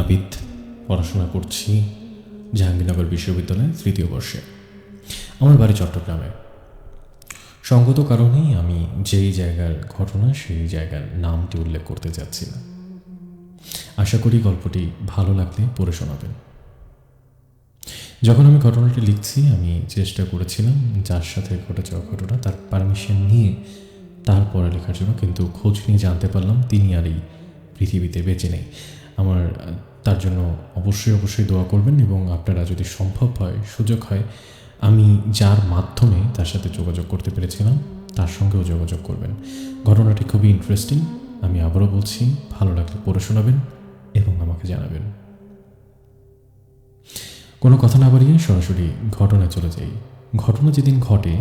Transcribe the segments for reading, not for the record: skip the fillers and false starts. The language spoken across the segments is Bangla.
নাবিদ, পড়াশোনা করছি জাহাঙ্গীরনগর বিশ্ববিদ্যালয়ে 3য় বর্ষে। আমার বাড়ি চট্টগ্রামে। সঙ্গত কারণেই আমি যেই জায়গার ঘটনা সেই জায়গার নামটি উল্লেখ করতে চাচ্ছি না। আশা করি গল্পটি ভালো লাগলে পড়ে শোনাবেন। যখন আমি ঘটনাটি লিখছি আমি চেষ্টা করেছিলাম যার সাথে ঘটে যাওয়া ঘটনা তার পারমিশন নিয়ে তারপরে লেখার জন্য, কিন্তু খোঁজ নিয়ে জানতে পারলাম তিনি আর এই পৃথিবীতে বেঁচে নেই। আমার তার জন্য অবশ্যই দোয়া করবেন, এবং আপনারা যদি সম্ভব হয়, সুযোগ হয়, আমি যার মাধ্যমে তার সাথে যোগাযোগ করতে পেরেছিলাম তার সঙ্গেও যোগাযোগ করবেন। ঘটনাটি খুবই ইন্টারেস্টিং। আমি আবারও বলছি, ভালো লাগলে পড়ে শোনাবেন এবং আমাকে জানাবেন। কোনো কথা না বাড়িয়ে সরাসরি ঘটনায় চলে যাই। ঘটনা যেদিন ঘটে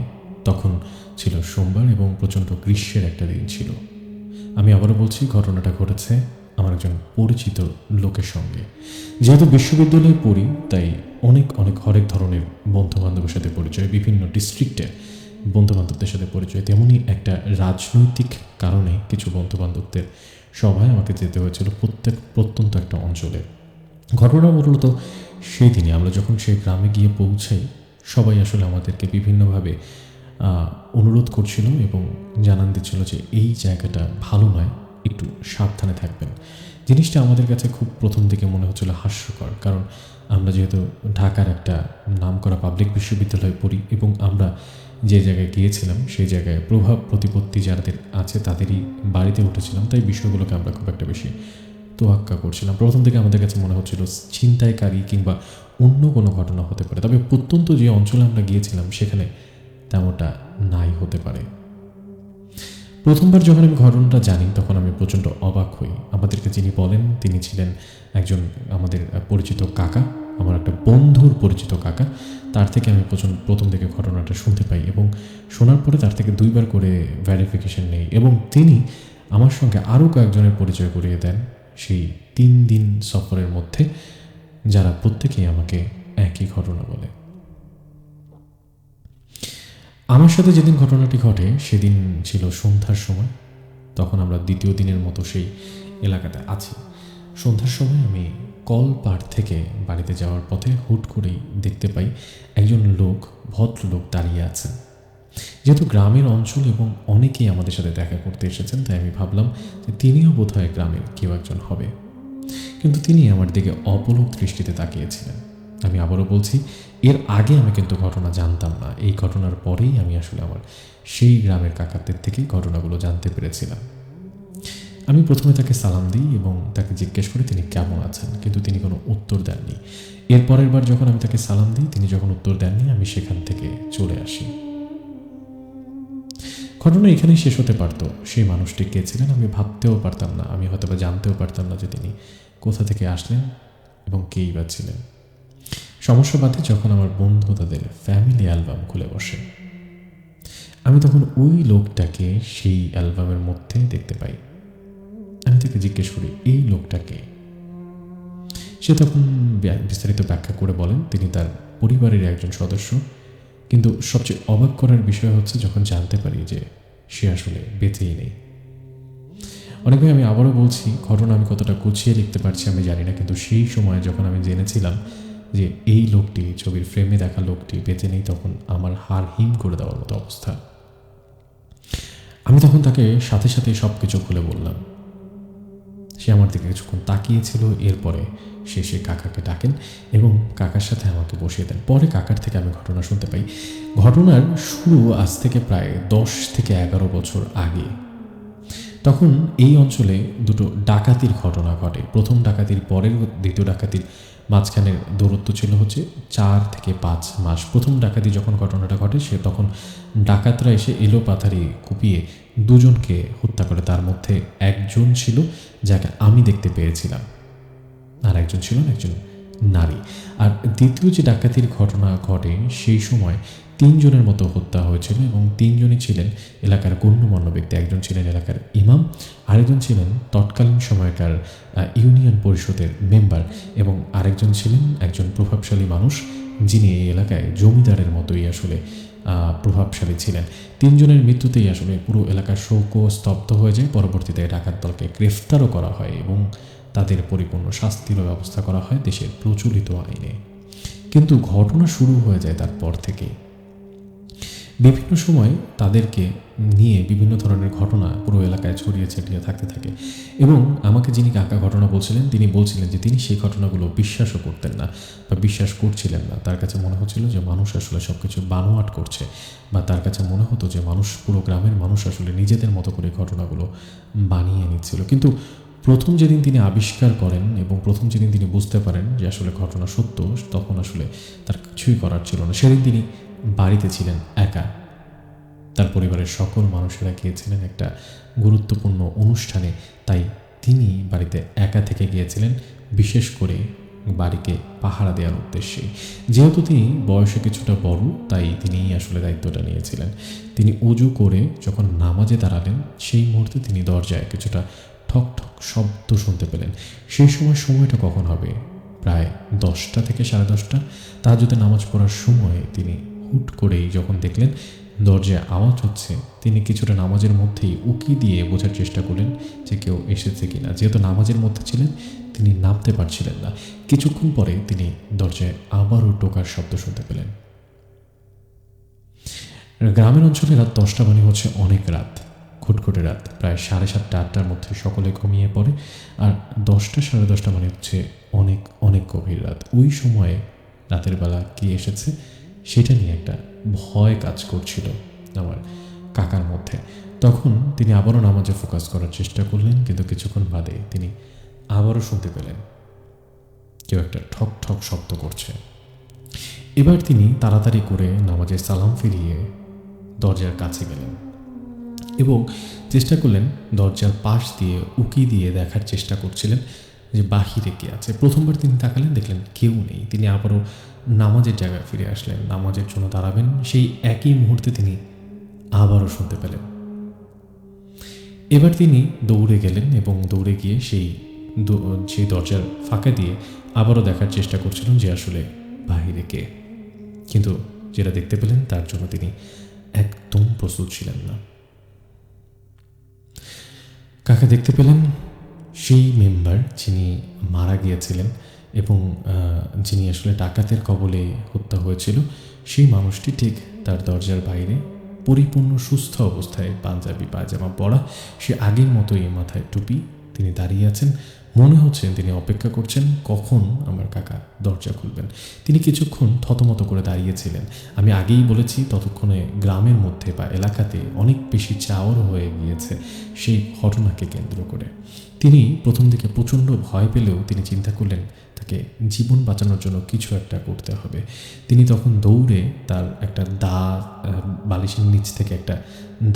তখন ছিল সোমবার এবং প্রচণ্ড গ্রীষ্মের একটা দিন ছিল। আমি আবারও বলছি, ঘটনাটা ঘটেছে আমার একজন পরিচিত লোকের সঙ্গে। যেহেতু বিশ্ববিদ্যালয়ে পড়ি তাই অনেক হরেক ধরনের বন্ধুবান্ধবের সাথে পরিচয়, বিভিন্ন ডিস্ট্রিক্টে বন্ধুবান্ধবদের সাথে পরিচয়। তেমনই একটা রাজনৈতিক কারণে কিছু বন্ধুবান্ধবদের সভায় আমাকে যেতে হয়েছিল প্রত্যন্ত একটা অঞ্চলে। ঘটনা মূলত সেই দিনই আমরা যখন সেই গ্রামে গিয়ে পৌঁছাই, সবাই আসলে আমাদেরকে বিভিন্নভাবে অনুরোধ করছিল এবং জানান দিচ্ছিল যে এই জায়গাটা ভালো নয়, একটু সাবধানে থাকবেন। জিনিসটা আমাদের কাছে খুব প্রথম দিকে মনে হচ্ছিল হাস্যকর, কারণ আমরা যেহেতু ঢাকার একটা নামকরা পাবলিক বিশ্ববিদ্যালয়ে পড়ি এবং আমরা যে জায়গায় গিয়েছিলাম সেই জায়গায় প্রভাব প্রতিপত্তি যাদের আছে তাদেরই বাড়িতে উঠেছিলাম, তাই বিষয়গুলোকে আমরা খুব একটা বেশি তোয়াক্কা করছিলাম। প্রথম থেকে আমাদের কাছে মনে হচ্ছিল ছিনতাইকারী কিংবা অন্য কোনো ঘটনা হতে পারে, তবে প্রত্যন্ত যে অঞ্চলে আমরা গিয়েছিলাম সেখানে তেমনটা নাই হতে পারে। প্রথমবার যখন আমি ঘটনাটা জানি তখন আমি প্রচণ্ড অবাক হই। আমাদেরকে যিনি বলেন তিনি ছিলেন একজন আমাদের পরিচিত কাকা, আমার একটা বন্ধুর পরিচিত কাকা। তার থেকে আমি প্রথম থেকে ঘটনাটা শুনতে পাই এবং শোনার পরে তার থেকে 2বার করে ভেরিফিকেশন নেই, এবং তিনি আমার সঙ্গে আরও কয়েকজনের পরিচয় করিয়ে দেন সেই 3 দিন সফরের মধ্যে, যারা প্রত্যেকেই আমাকে একই ঘটনা বলে। আমার সাথে যেদিন ঘটনাটি ঘটে সেদিন ছিল সন্ধ্যার সময়। তখন আমরা 2য় দিনের মতো সেই এলাকাতে আছি। সন্ধ্যার সময় আমি কল পাড় থেকে বাড়িতে যাওয়ার পথে হুট করেই দেখতে পাই একজন ভদ্রলোক দাঁড়িয়ে আছেন। যেহেতু গ্রামের অঞ্চল এবং অনেকেই আমাদের সাথে দেখা করতে এসেছেন, তাই আমি ভাবলাম যে তিনিও বোধহয় গ্রামের কেউ একজন হবে, কিন্তু তিনি আমার দিকে অপলক দৃষ্টিতে তাকিয়েছিলেন। আমি আবারও বলছি, এর আগে আমি কিন্তু ঘটনা জানতাম না। এই ঘটনার পরেই আমি আসলে আমার সেই গ্রামের কাকাদের থেকে ঘটনাগুলো জানতে পেরেছিলাম। আমি প্রথমে তাকে সালাম দিই এবং তাকে জিজ্ঞেস করি তিনি কেমন আছেন, কিন্তু তিনি কোনো উত্তর দেননি। এর পরের বার যখন আমি তাকে সালাম দিই তিনি যখন উত্তর দেননি, আমি সেখান থেকে চলে আসি। ঘটনা এখানেই শেষ হতে পারত। সেই মানুষটি কে ছিলেন আমি ভাবতেও পারতাম না, আমি হয়তো বা জানতেও পারতাম না যে তিনি কোথা থেকে আসলেন এবং কেই বা ছিলেন। সমস্যা বাদে যখন আমার বন্ধু তাদের ফ্যামিলি অ্যালবাম খুলে বসে, আমি তখন ওই লোকটাকে সেই অ্যালবামের মধ্যে দেখতে পাই। আমি তাকে জিজ্ঞেস করি এই লোকটাকে। সে তখন বিস্তারিত ব্যাখ্যা করে বলেন তিনি তার পরিবারের একজন সদস্য, কিন্তু সবচেয়ে অবাক করার বিষয় হচ্ছে যখন জানতে পারি যে সে আসলে বেঁচেই নেই। অনেকভাবে আমি আবারও বলছি, ঘটনা আমি কতটা গুছিয়ে লিখতে পারছি আমি জানি না, কিন্তু সেই সময় যখন আমি জেনেছিলাম যে এই লোকটি, ছবির ফ্রেমে দেখা লোকটি বেঁচে নেই, তখন আমার হাড় হিম করে দেওয়ার মতো অবস্থা। আমি তখন তাকে সাথে সাথে সব কিছু খুলে বললাম। সে আমার দিকে কিছুক্ষণ তাকিয়েছিল, এরপরে সে কাকাকে ডাকেন এবং কাকার সাথে আমাকে বসিয়ে দেন। পরে কাকার থেকে আমি ঘটনা শুনতে পাই। ঘটনার শুরু আজ থেকে প্রায় 10 থেকে 11 বছর আগে। তখন এই অঞ্চলে 2টো ডাকাতির ঘটনা ঘটে। প্রথম ডাকাতির পরের 2য় ডাকাতির মাঝখানের দূরত্ব ছিল হচ্ছে 4 থেকে 5 মাস। প্রথম ডাকাতি যখন ঘটনাটা ঘটে সে তখন ডাকাতরা এসে এলোপাথারি কুপিয়ে 2জনকে হত্যা করে। তার মধ্যে একজন ছিল যাকে আমি দেখতে পেয়েছিলাম, আর একজন ছিলেন একজন নারী। আর দ্বিতীয় যে ডাকাতির ঘটনা ঘটে সেই সময় 3 জনের মতো হত্যা হয়েছিল এবং 3 জনই ছিলেন এলাকার গণ্যমান্য ব্যক্তি। একজন ছিলেন এলাকার ইমাম, আরেকজন ছিলেন তৎকালীন সময়কার ইউনিয়ন পরিষদের মেম্বার এবং আরেকজন ছিলেন একজন প্রভাবশালী মানুষ যিনি এই এলাকায় জমিদারের মতোই আসলে প্রভাবশালী ছিলেন। 3 জনের মৃত্যুতেই আসলে পুরো এলাকার শোক স্তব্ধ হয়ে যায়। পরবর্তীতে ডাকাত দলকে গ্রেফতারও করা হয় এবং তাদের পরিপূর্ণ শাস্তিরও ব্যবস্থা করা হয় দেশের প্রচলিত আইনে। কিন্তু ঘটনা শুরু হয়ে যায় তারপর থেকে। বিভিন্ন সময় তাদেরকে নিয়ে বিভিন্ন ধরনের ঘটনা পুরো এলাকায় ছড়িয়ে ছিটিয়ে থাকতে থাকে এবং আমাকে যিনি কাকা ঘটনা বলছিলেন তিনি বলছিলেন যে তিনি সেই ঘটনাগুলো বিশ্বাসও করতেন না বা বিশ্বাস করছিলেন না। তার কাছে মনে হচ্ছিল যে মানুষ আসলে সব কিছু বানোয়াট করছে, বা তার কাছে মনে হতো যে মানুষ, পুরো গ্রামের মানুষ আসলে নিজেদের মতো করে ঘটনাগুলো বানিয়ে নিচ্ছিল। কিন্তু প্রথম যেদিন তিনি আবিষ্কার করেন এবং প্রথম যেদিন তিনি বুঝতে পারেন যে আসলে ঘটনা সত্য, তখন আসলে তার কিছুই করার ছিল না। সেদিন তিনি বাড়িতে ছিলেন একা। তার পরিবারের সকল মানুষেরা গিয়েছিলেন একটা গুরুত্বপূর্ণ অনুষ্ঠানে, তাই তিনি বাড়িতে একা থেকে গিয়েছিলেন, বিশেষ করে বাড়িকে পাহারা দেওয়ার উদ্দেশ্যে। যেহেতু তিনি বয়সে কিছুটা বড়, তাই তিনি আসলে দায়িত্বটা নিয়েছিলেন। তিনি উজু করে যখন নামাজে দাঁড়ালেন, সেই মুহূর্তে তিনি দরজায় কিছুটা ঠক ঠক শব্দ শুনতে পেলেন। সেই সময়টা কখন হবে? প্রায় 10টা থেকে 10:30। তাহাজ্জুদের নামাজ পড়ার সময় তিনি হুট করেই যখন দেখলেন দরজায় আওয়াজ হচ্ছে, তিনি কিছুটা নামাজের মধ্যেই উকি দিয়ে বোঝার চেষ্টা করলেন যে কেউ এসেছে কিনা। যেহেতু নামাজের মধ্যে ছিলেন, তিনি নামতে পারছিলেন না। কিছুক্ষণ পরে তিনি দরজায় আবারও টোকার শব্দ শুনতে পেলেন। গ্রামের অঞ্চলে রাত 10টা মানে হচ্ছে অনেক রাত, খুটখুটে রাত। প্রায় 7:30 8টার মধ্যে সকলে ঘুমিয়ে পড়ে, আর 10টা 10:30 মানে হচ্ছে অনেক অনেক গভীর রাত। ওই সময়ে রাতের বেলা কি এসেছে সেটা নিয়ে একটা ভয় কাজ করছিল আমার কাকার মধ্যে। তখন তিনি আবারও নামাজে ফোকাস করার চেষ্টা করলেন, কিন্তু কিছুক্ষণ বাদে তিনি আবারও শুনতে পেলেন কেউ একটা ঠক ঠক শব্দ করছে। এবার তিনি তাড়াতাড়ি করে নামাজের সালাম ফিরিয়ে দরজার কাছে গেলেন এবং চেষ্টা করলেন দরজার পাশ দিয়ে উকি দিয়ে দেখার চেষ্টা করছিলেন যে বাহিরে কে আছে। প্রথমবার তিনি তাকালেন, দেখলেন কেউ নেই। তিনি আবারও নামাজের জায়গায় ফিরে আসলেন, নামাজের জন্য দাঁড়াবেন। সেই একই মুহূর্তে তিনি আবারও শুনতে পেলেন। এবার তিনি দৌড়ে গেলেন এবং দৌড়ে গিয়ে সেই দরজার ফাঁকা দিয়ে আবারও দেখার চেষ্টা করছিলেন যে আসলে বাহিরে কে। কিন্তু যেটা দেখতে পেলেন তার জন্য তিনি একদম প্রস্তুত ছিলেন না। কাকা দেখতে পেলেন সেই মেম্বার যিনি মারা গিয়েছিলেন এবং যিনি আসলে ডাকাতের কবলে হত্যা হয়েছিল, সেই মানুষটি ঠিক তার দরজার বাইরে পরিপূর্ণ সুস্থ অবস্থায়, পাঞ্জাবি পায়জামা পরা, সে আগের মতোই মাথায় টুপি, তিনি দাঁড়িয়ে আছেন। মনে হচ্ছে তিনি অপেক্ষা করছেন কখন আমার কাকা দরজা খুলবেন। তিনি কিছুক্ষণ থতমত করে দাঁড়িয়েছিলেন। আমি আগেই বলেছি ততক্ষণে গ্রামের মধ্যে বা এলাকাতে অনেক বেশি চাওয়ার হয়ে গিয়েছে সেই ঘটনাকে কেন্দ্র করে। তিনি প্রথম দিকে প্রচণ্ড ভয় পেলেও তিনি চিন্তা করলেন তাকে জীবন বাঁচানোর জন্য কিছু একটা করতে হবে। তিনি তখন দৌড়ে তার একটা বালিশের নিচ থেকে একটা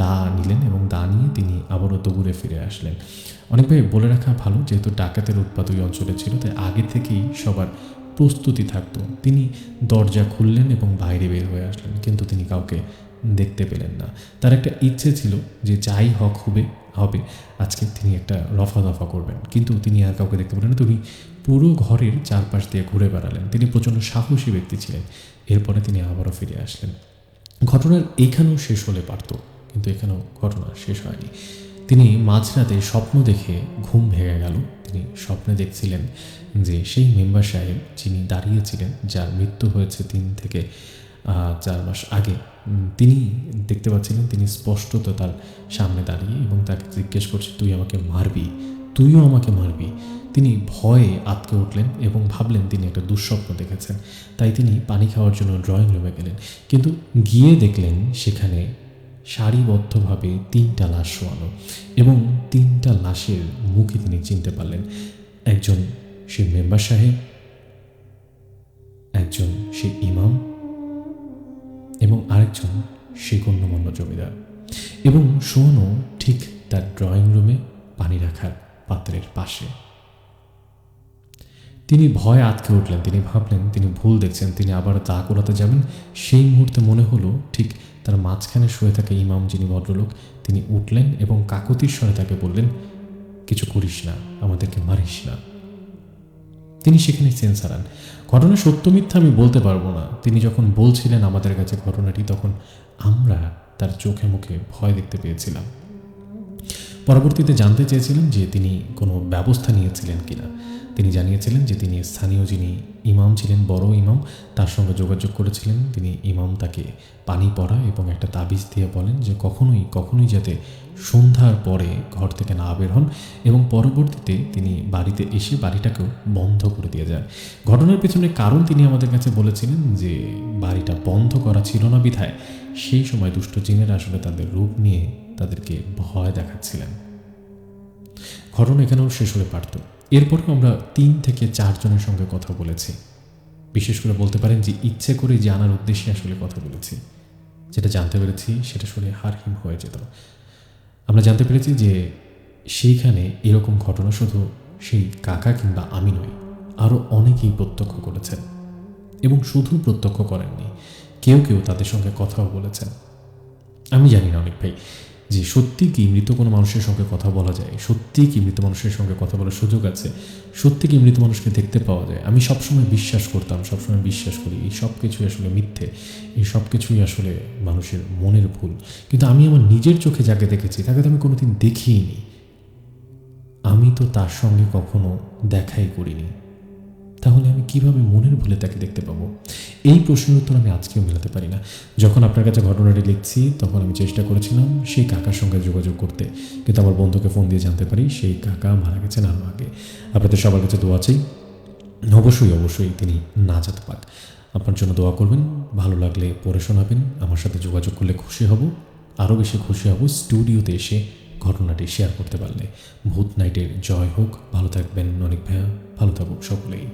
দা নিলেন এবং দা নিয়ে তিনি আবারও দৌড়ে ফিরে আসলেন। অনেকভাবে বলে রাখা ভালো, যেহেতু ডাকাতের উৎপাত ওই অঞ্চলে ছিল, তাই আগে থেকেই সবার প্রস্তুতি থাকতো। তিনি দরজা খুললেন এবং বাইরে বের হয়ে আসলেন, কিন্তু তিনি কাউকে দেখতে পেলেন না। তার একটা ইচ্ছে ছিল যে যাই হবে আজকে তিনি একটা রফা দফা করবেন, কিন্তু তিনি আর কাউকে দেখতে পেলেন না। তিনি পুরো ঘরের চারপাশ দিয়ে ঘুরে বেড়ালেন। তিনি প্রচণ্ড সাহসী ব্যক্তি ছিলেন। এরপরে তিনি আবারও ফিরে আসলেন। ঘটনার এইখানেও শেষ হলে পারত, কিন্তু এখানেও ঘটনা শেষ হয়নি। তিনি মাঝরাতে স্বপ্ন দেখে ঘুম ভেঙে গেল। তিনি স্বপ্নে দেখছিলেন যে সেই মেম্বার সাহেব যিনি দাঁড়িয়েছিলেন, যার মৃত্যু হয়েছে 3 থেকে 4 মাস আগে, তিনি দেখতে পাচ্ছিলেন তিনি স্পষ্টত তার সামনে দাঁড়িয়ে এবং তাকে জিজ্ঞেস করছে, তুই আমাকে মারবি, তুইও আমাকে মারবি। তিনি ভয়ে আঁতকে উঠলেন এবং ভাবলেন তিনি একটা দুঃস্বপ্ন দেখেছেন। তাই তিনি পানি খাওয়ার জন্য ড্রয়িং রুমে গেলেন, কিন্তু গিয়ে দেখলেন সেখানে সারিবদ্ধভাবে 3টা লাশ শোয়ানো এবং 3টা লাশের মুখে তিনি চিনতে পারলেন। একজন সে মেম্বার সাহেব, একজন সে ইমাম এবং আরেকজন সে গণ্যমান্য জমিদার, এবং শোয়ানো ঠিক তার ড্রয়িং রুমে পানি রাখার পাত্রের পাশে। তিনি ভয়ে আটকে উঠলেন। তিনি ভাবলেন তিনি ভুল দেখছেন, তিনি আবার তা করাতে যাবেন। সেই মুহূর্তে মনে হলো ঠিক তার মাঝখানে শুয়ে থাকা ইমাম, যিনি ভদ্রলোক, তিনি উঠলেন এবং কাকতির স্বরে তাকে বললেন, কিছু করিস না, আমাদেরকে মারিস না। তিনি সেখানে সেন্স হারান। ঘটনা সত্য মিথ্যা আমি বলতে পারবো না। তিনি যখন বলছিলেন আমাদের কাছে ঘটনাটি, তখন আমরা তার চোখে মুখে ভয় দেখতে পেয়েছিলাম। পরবর্তীতে জানতে চেয়েছিলেন যে তিনি কোনো ব্যবস্থা নিয়েছিলেন কিনা। তিনি জানিয়েছিলেন যে তিনি স্থানীয় যিনি ইমাম ছিলেন, বড় ইমাম, তার সঙ্গে যোগাযোগ করেছিলেন। তিনি ইমাম তাকে পানি পড়া এবং একটা তাবিজ দিয়ে বলেন যে কখনোই যাতে সন্ধ্যার পরে ঘর থেকে না বের হন, এবং পরবর্তীতে তিনি বাড়িতে এসে বাড়িটাকেও বন্ধ করে দিয়ে যায়। ঘটনার পেছনে কারণ তিনি আমাদের কাছে বলেছিলেন যে বাড়িটা বন্ধ করা ছিল না বিধায় সেই সময় দুষ্ট জিনেরা আসলে তাদের রূপ নিয়ে তাদেরকে ভয় দেখাচ্ছিলেন। ঘটনা এখানেও শেষ হলে পারত। এরপরেও আমরা 3 থেকে 4 জনের সঙ্গে কথা বলেছি। বিশেষ করে বলতে পারেন যে ইচ্ছে করে জানার উদ্দেশ্যে আসলে কথা বলেছি। যেটা জানতে পেরেছি সেটা শুনে হারহিম হয়ে যেত। আমরা জানতে পেরেছি যে সেইখানে এরকম ঘটনা শুধু সেই কাকা কিংবা আমি নই, আরও অনেকেই প্রত্যক্ষ করেছেন, এবং শুধু প্রত্যক্ষ করেননি, কেউ তাদের সঙ্গে কথাও বলেছেন। আমি জানি না অনেক ভাই যে সত্যি কি মৃত কোনো মানুষের সঙ্গে কথা বলা যায়, সত্যি কি মৃত মানুষের সঙ্গে কথা বলার সুযোগ আছে, সত্যি কি মৃত মানুষকে দেখতে পাওয়া যায়। আমি সবসময় বিশ্বাস করতাম, সবসময় বিশ্বাস করি এই সব কিছুই আসলে মিথ্যে, এই সব কিছুই আসলে মানুষের মনের ভুল। কিন্তু আমি আমার নিজের চোখে যাকে দেখেছি তাকে তো আমি কোনোদিন দেখিইনি, আমি তো তার সঙ্গে কখনো দেখাই করিনি, তাহলে আমি কিভাবে মনের ভুলে তাকে দেখতে পাবো? এই প্রশ্নের উত্তর আমি আজকেও মেলাতে পারি না। যখন আপনার কাছে ঘটনাটি লিখছি তখন আমি চেষ্টা করেছিলাম সেই কাকার সঙ্গে যোগাযোগ করতে, কিন্তু আমার বন্ধুকে ফোন দিয়ে জানতে পারি সেই কাকা মারা গেছেন আরও আগে। আপনাদের সবার কাছে দোয়া চাই, অবশ্যই তিনি নাজাত পাক। আপনার জন্য দোয়া করবেন, ভালো লাগলে পড়ে শোনাবেন, আমার সাথে যোগাযোগ করলে খুশি হব, আরও বেশি খুশি হব স্টুডিওতে এসে ঘটনাটি শেয়ার করতে পারলে। ভূত নাইটের জয় হোক। ভালো থাকবেন অনেক ভাইয়া, ভালো থাকুক সকলেই।